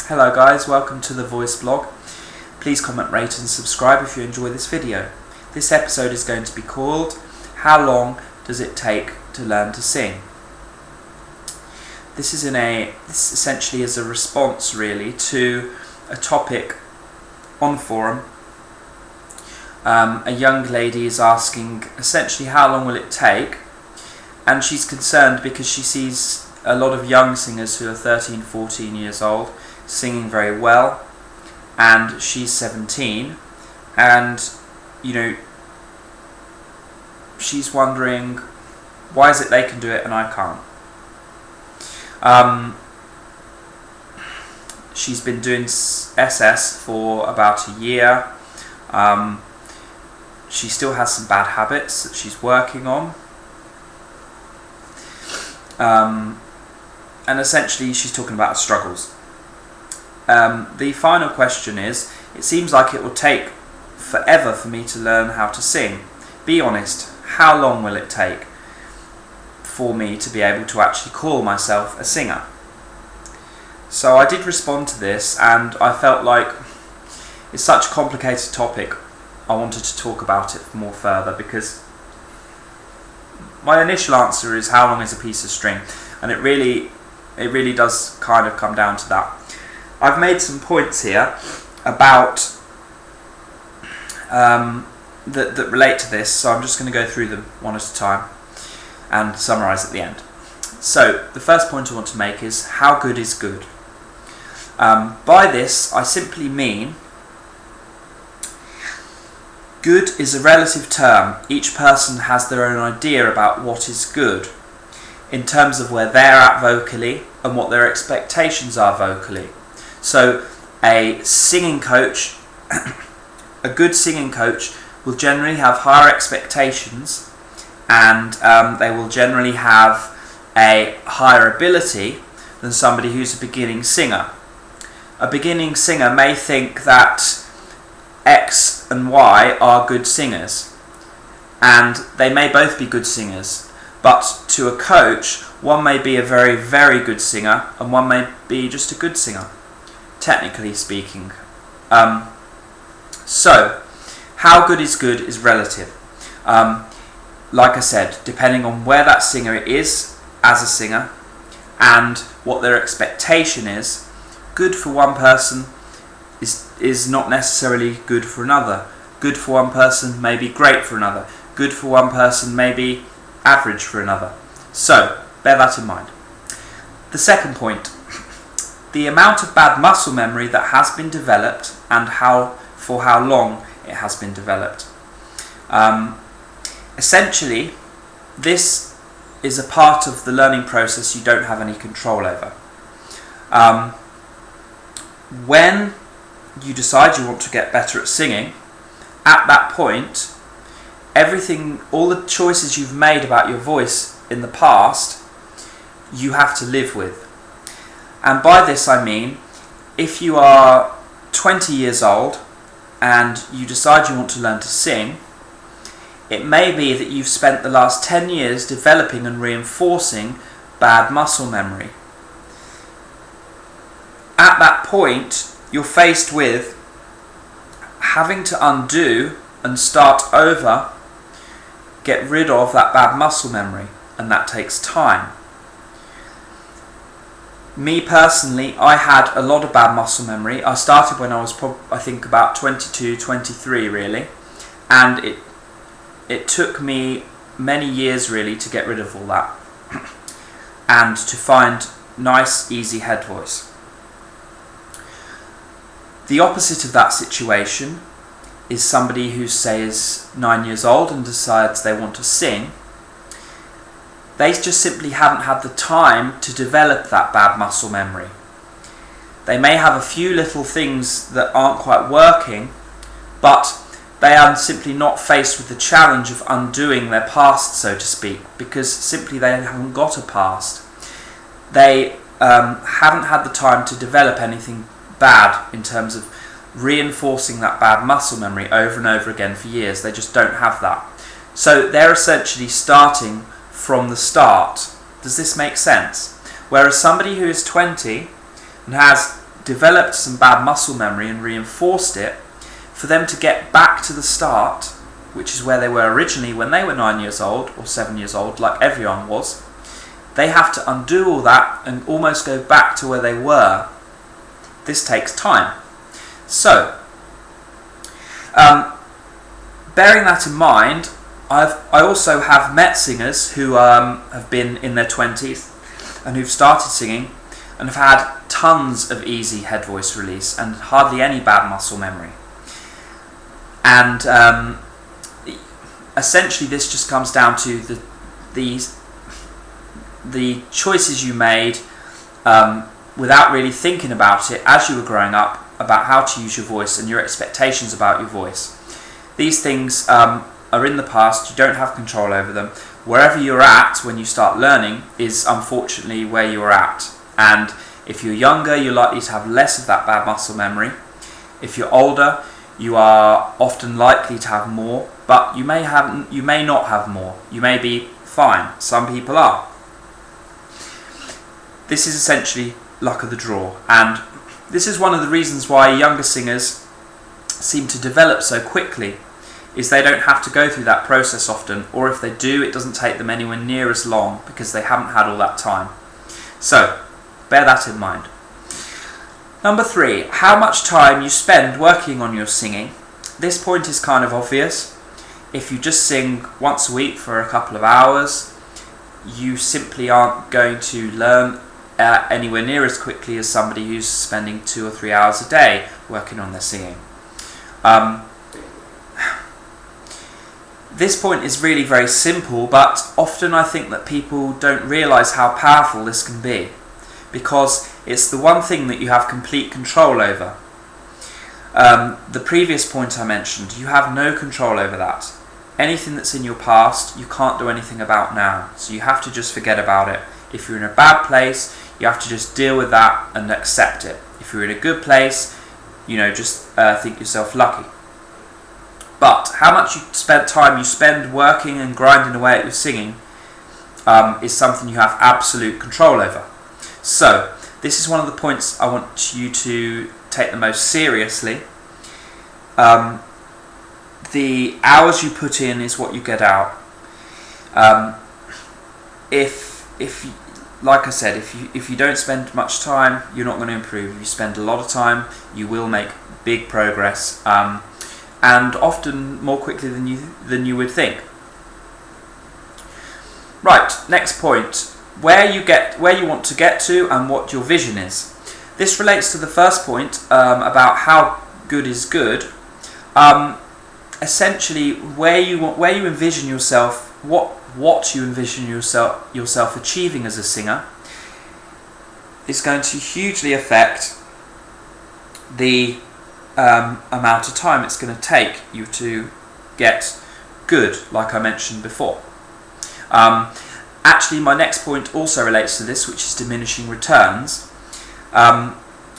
Hello guys, welcome to the voice blog. Please comment, rate and subscribe if you enjoy this video. This episode is going to be called How Long Does It Take to Learn to Sing? This essentially is a response really to a topic on the forum. A young lady is asking essentially how long will it take, and she's concerned because she sees a lot of young singers who are 13, 14 years old singing very well, and she's 17, and she's wondering why is it they can do it and I can't. She's been doing SS for about a year. She still has some bad habits that she's working on. And essentially she's talking about her struggles. The final question is, it seems like it will take forever for me to learn how to sing. Be honest, how long will it take for me to be able to actually call myself a singer? So I did respond to this, and I felt like it's such a complicated topic, I wanted to talk about it more further, because my initial answer is how long is a piece of string, and it really does kind of come down to that. I've made some points here about that relate to this, so I'm just going to go through them one at a time and summarise at the end. So the first point I want to make is how good is good. By this I simply mean good is a relative term. Each person has their own idea about what is good in terms of where they're at vocally and what their expectations are vocally. So a singing coach, a good singing coach, will generally have higher expectations, and they will generally have a higher ability than somebody who's a beginning singer. A beginning singer may think that X and Y are good singers, and they may both be good singers, but to a coach, one may be a very, very good singer and one may be just a good singer, technically speaking. So how good is relative. Like I said, depending on where that singer is as a singer and what their expectation is, good for one person is not necessarily good for another. Good for one person may be great for another. Good for one person may be average for another. So bear that in mind. The second point, the amount of bad muscle memory that has been developed and for how long it has been developed. Essentially, this is a part of the learning process you don't have any control over. When you decide you want to get better at singing, at that point, all the choices you've made about your voice in the past, you have to live with. And by this I mean, if you are 20 years old and you decide you want to learn to sing, it may be that you've spent the last 10 years developing and reinforcing bad muscle memory. At that point, you're faced with having to undo and start over, get rid of that bad muscle memory, and that takes time. Me personally, I had a lot of bad muscle memory. I started when I was I think about 22, 23 really, and it took me many years really to get rid of all that and to find nice, easy head voice. The opposite of that situation is somebody who, say, is 9 years old and decides they want to sing. They just simply haven't had the time to develop that bad muscle memory. They may have a few little things that aren't quite working, but they are simply not faced with the challenge of undoing their past, so to speak, because simply they haven't got a past. They haven't had the time to develop anything bad in terms of reinforcing that bad muscle memory over and over again for years. They just don't have that. So they're essentially starting from the start. Does this make sense? Whereas somebody who is 20 and has developed some bad muscle memory and reinforced it, for them to get back to the start, which is where they were originally when they were 9 years old or 7 years old, like everyone was, they have to undo all that and almost go back to where they were. This takes time. So, bearing that in mind, I also have met singers who have been in their 20s and who've started singing and have had tons of easy head voice release and hardly any bad muscle memory. And essentially this just comes down to the choices you made without really thinking about it as you were growing up, about how to use your voice and your expectations about your voice. These things are in the past, you don't have control over them. Wherever you're at when you start learning is unfortunately where you're at. And if you're younger, you're likely to have less of that bad muscle memory. If you're older, you are often likely to have more, but you may not have more. You may be fine. Some people are. This is essentially luck of the draw, and this is one of the reasons why younger singers seem to develop so quickly, is they don't have to go through that process often, or if they do, it doesn't take them anywhere near as long because they haven't had all that time. So, bear that in mind. Number 3, how much time you spend working on your singing. This point is kind of obvious. If you just sing once a week for a couple of hours, you simply aren't going to learn anywhere near as quickly as somebody who's spending 2 or 3 hours a day working on their singing. This point is really very simple, but often I think that people don't realise how powerful this can be, because it's the one thing that you have complete control over. The previous point I mentioned, you have no control over that. Anything that's in your past, you can't do anything about now, so you have to just forget about it. If you're in a bad place, you have to just deal with that and accept it. If you're in a good place, just think yourself lucky. But how much time you spend working and grinding away at your singing is something you have absolute control over. So, this is one of the points I want you to take the most seriously. The hours you put in is what you get out. Like I said, if you don't spend much time, you're not going to improve. If you spend a lot of time, you will make big progress, and often more quickly than you would think. Right, next point: where you want to get to and what your vision is. This relates to the first point about how good is good. Essentially, where you envision yourself, what you envision yourself achieving as a singer, is going to hugely affect the amount of time it's going to take you to get good, like I mentioned before. Actually, my next point also relates to this, which is diminishing returns.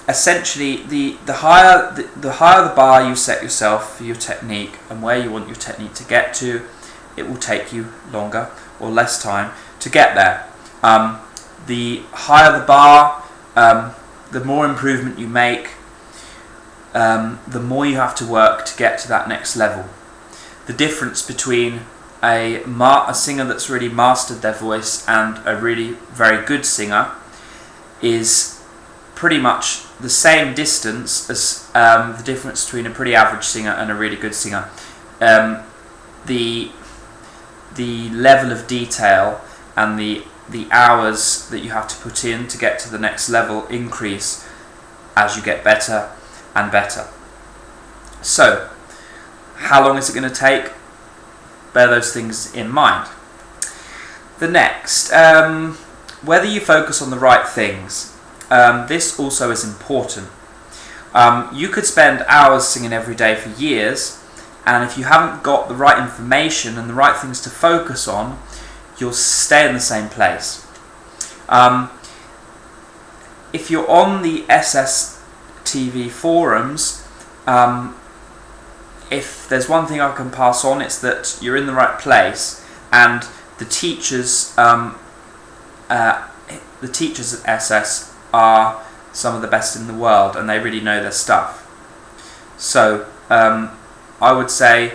Essentially, the higher the bar you set yourself for your technique and where you want your technique to get to, it will take you longer or less time to get there. The higher the bar, the more improvement you make, the more you have to work to get to that next level. The difference between a singer that's really mastered their voice and a really very good singer is pretty much the same distance as the difference between a pretty average singer and a really good singer. The level of detail and the hours that you have to put in to get to the next level increase as you get better and better. So, how long is it going to take? Bear those things in mind. The next, whether you focus on the right things. This also is important. You could spend hours singing every day for years, and if you haven't got the right information and the right things to focus on, you'll stay in the same place. If you're on the SSTV forums, if there's one thing I can pass on, it's that you're in the right place, and the teachers at SS are some of the best in the world, and they really know their stuff. So I would say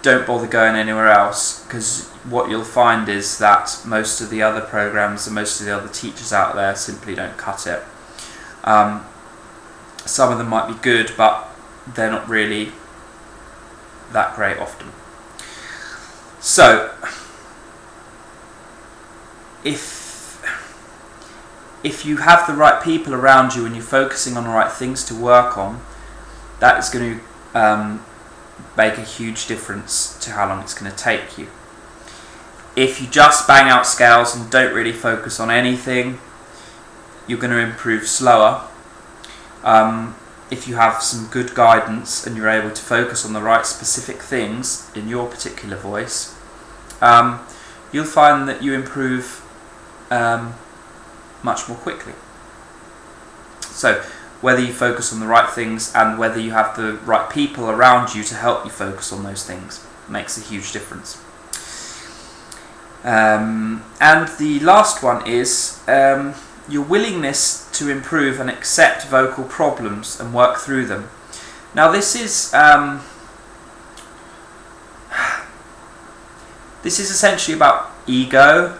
don't bother going anywhere else, because what you'll find is that most of the other programs and most of the other teachers out there simply don't cut it. Some of them might be good, but they're not really that great often. So if you have the right people around you and you're focusing on the right things to work on, that is going to make a huge difference to how long it's going to take you. If you just bang out scales and don't really focus on anything, you're going to improve slower. If you have some good guidance and you're able to focus on the right specific things in your particular voice, you'll find that you improve much more quickly. So whether you focus on the right things and whether you have the right people around you to help you focus on those things makes a huge difference. And the last one is your willingness to improve and accept vocal problems and work through them. Now this is essentially about ego.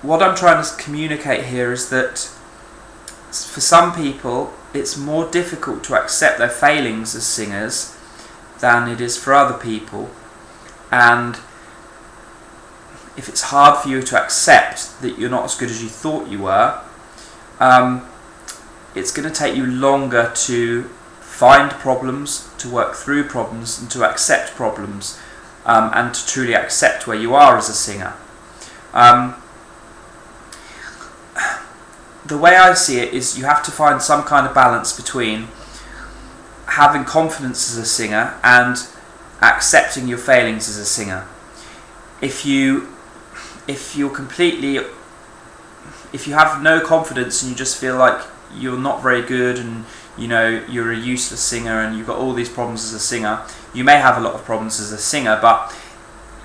What I'm trying to communicate here is that for some people it's more difficult to accept their failings as singers than it is for other people, and if it's hard for you to accept that you're not as good as you thought you were, it's going to take you longer to find problems, to work through problems, and to accept problems, and to truly accept where you are as a singer. The way I see it is you have to find some kind of balance between having confidence as a singer and accepting your failings as a singer. If you have no confidence and you just feel like you're not very good and you're a useless singer and you've got all these problems as a singer, you may have a lot of problems as a singer, but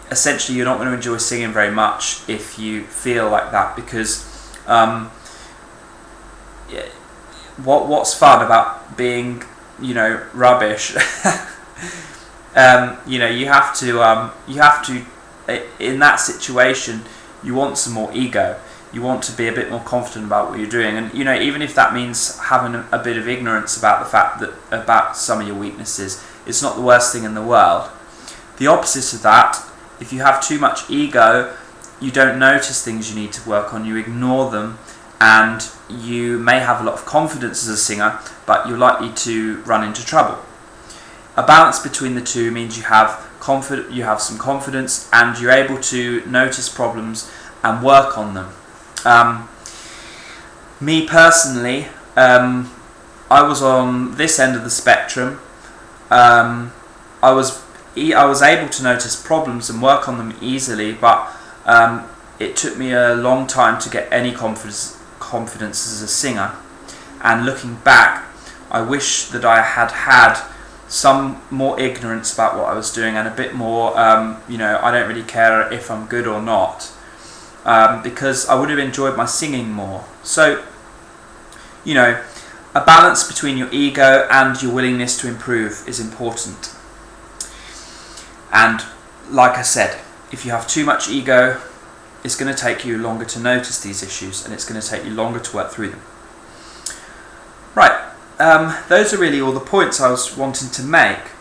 essentially you're not going to enjoy singing very much if you feel like that, because what's fun about being rubbish? You have to in that situation you want some more ego. You want to be a bit more confident about what you're doing, and even if that means having a bit of ignorance about the fact that about some of your weaknesses, it's not the worst thing in the world. The opposite of that, if you have too much ego, you don't notice things you need to work on, you ignore them, and you may have a lot of confidence as a singer, but you're likely to run into trouble. A balance between the two means you have some confidence and you're able to notice problems and work on them. Me personally, I was on this end of the spectrum. I was able to notice problems and work on them easily, but it took me a long time to get any confidence as a singer. And looking back, I wish that I had some more ignorance about what I was doing and a bit more, I don't really care if I'm good or not, because I would have enjoyed my singing more. So, a balance between your ego and your willingness to improve is important. And like I said, if you have too much ego, it's going to take you longer to notice these issues and it's going to take you longer to work through them. Right. Those are really all the points I was wanting to make.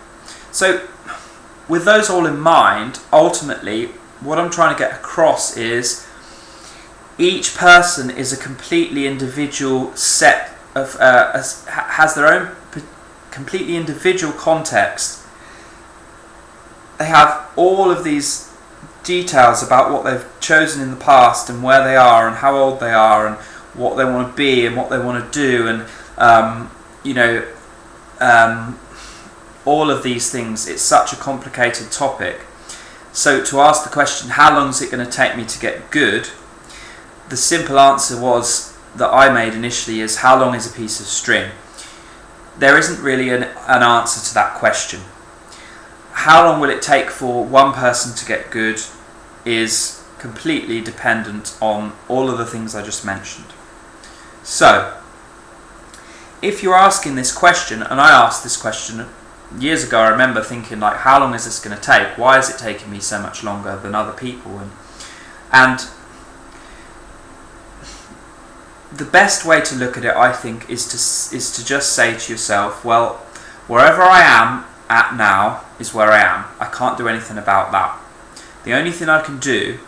So with those all in mind, ultimately what I'm trying to get across is each person is a completely individual set of has their own completely individual context. They have all of these details about what they've chosen in the past and where they are and how old they are and what they want to be and what they want to do, and all of these things. It's such a complicated topic. So to ask the question, how long is it going to take me to get good? The simple answer that I made initially is, how long is a piece of string? There isn't really an answer to that question. How long will it take for one person to get good is completely dependent on all of the things I just mentioned. So, if you're asking this question, and I asked this question years ago, I remember thinking, like, how long is this going to take? Why is it taking me so much longer than other people? And the best way to look at it, I think, is to just say to yourself, well, wherever I am at now is where I am. I can't do anything about that. The only thing I can do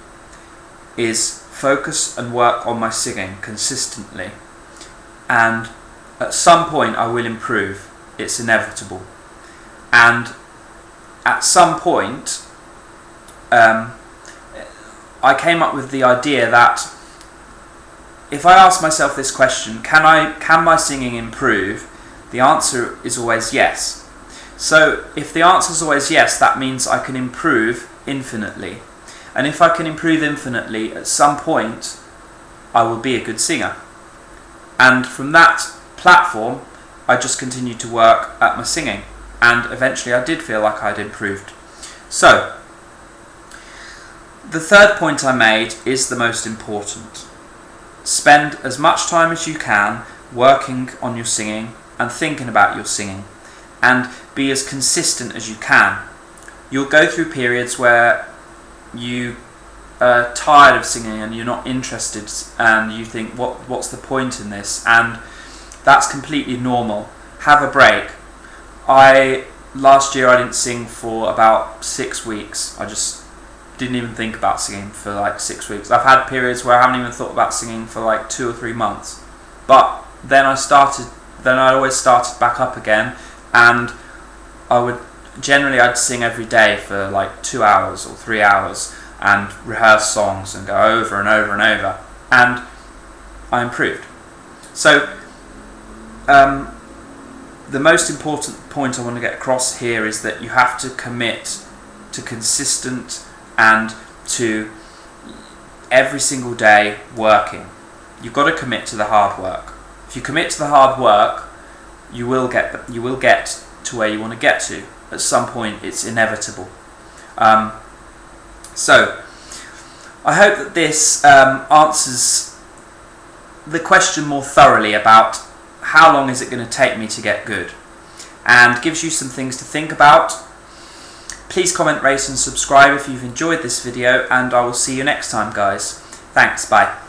is focus and work on my singing consistently, and at some point I will improve. It's inevitable. And at some point I came up with the idea that if I ask myself this question, can my singing improve? The answer is always yes. So if the answer is always yes, that means I can improve infinitely. And if I can improve infinitely, at some point I will be a good singer. And from that platform, I just continued to work at my singing, and eventually I did feel like I'd improved. So, the third point I made is the most important. Spend as much time as you can working on your singing and thinking about your singing, and be as consistent as you can. You'll go through periods where you are tired of singing and you're not interested, and you think, what's the point in this? And that's completely normal. Have a break. Last year I didn't sing for about 6 weeks. I just didn't even think about singing for like 6 weeks. I've had periods where I haven't even thought about singing for like 2 or 3 months. But then I always started back up again, and I'd sing every day for like 2 hours or 3 hours and rehearse songs and go over and over and over, and I improved. So the most important point I want to get across here is that you have to commit to consistent and to every single day working. You've got to commit to the hard work. If you commit to the hard work, you will get to where you want to get to. At some point, it's inevitable. So, I hope that this answers the question more thoroughly about how long is it going to take me to get good, and gives you some things to think about. Please comment, rate and subscribe if you've enjoyed this video, and I will see you next time, guys. Thanks, bye.